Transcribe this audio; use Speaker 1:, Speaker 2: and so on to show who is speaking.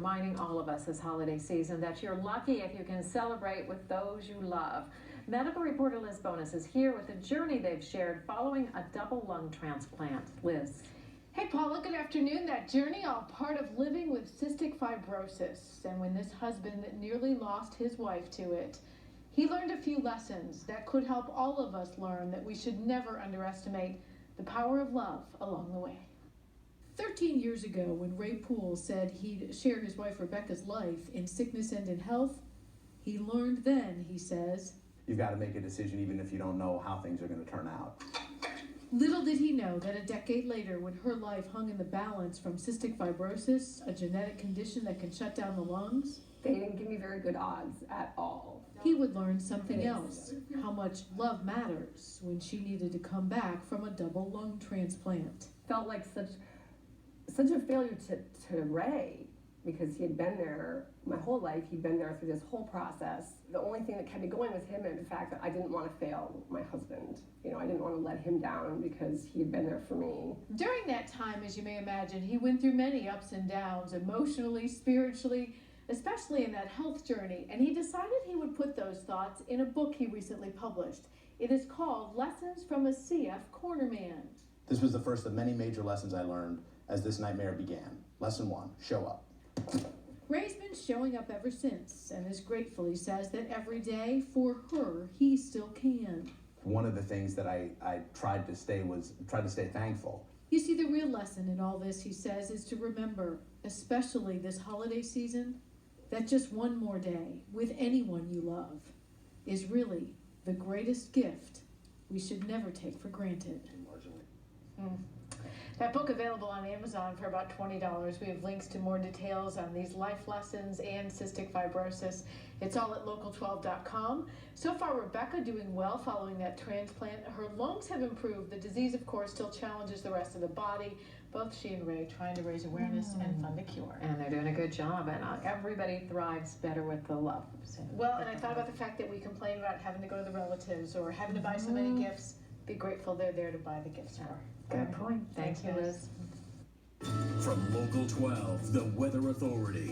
Speaker 1: reminding all of us this holiday season that you're lucky if you can celebrate with those you love. Medical reporter Liz Bonus is here with the journey they've shared following a double lung transplant. Liz.
Speaker 2: Hey Paula, good afternoon. That journey, all part of living with cystic fibrosis. And when this husband nearly lost his wife to it, he learned a few lessons that could help all of us learn that we should never underestimate the power of love along the way. 13 years ago, when Ray Poole said he'd share his wife Rebecca's life in sickness and in health, he learned then, he says,
Speaker 3: you've got to make a decision even if you don't know how things are going to turn out.
Speaker 2: Little did he know that a decade later, when her life hung in the balance from cystic fibrosis, a genetic condition that can shut down the lungs,
Speaker 4: they didn't give me very good odds at all.
Speaker 2: He would learn something else, how much love matters when she needed to come back from a double lung transplant.
Speaker 4: Felt like such a failure to Ray, because he had been there my whole life. He'd been there through this whole process. The only thing that kept me going was him, and the fact that I didn't want to fail my husband. You know, I didn't want to let him down because he had been there for me.
Speaker 2: During that time, as you may imagine, he went through many ups and downs, emotionally, spiritually, especially in that health journey, and he decided he would put those thoughts in a book he recently published. It is called Lessons from a CF Cornerman.
Speaker 3: This was the first of many major lessons I learned as this nightmare began. Lesson 1, show up.
Speaker 2: Ray's been showing up ever since, and is grateful, he says, that every day for her, he still can.
Speaker 3: One of the things that I tried to stay thankful.
Speaker 2: You see, the real lesson in all this, he says, is to remember, especially this holiday season, that just one more day with anyone you love is really the greatest gift we should never take for granted. That book available on Amazon for about $20. We have links to more details on these life lessons and cystic fibrosis. It's all at local12.com. So far, Rebecca doing well following that transplant. Her lungs have improved. The disease, of course, still challenges the rest of the body. Both she and Ray trying to raise awareness and fund a cure.
Speaker 1: And they're doing a good job, and everybody thrives better with the love. So.
Speaker 2: Well, and I thought about the fact that we complain about having to go to the relatives or having to buy so many gifts. Be grateful they're there to buy the gifts for.
Speaker 1: Good point. Thank you, Liz.
Speaker 5: From Local 12, the Weather Authority.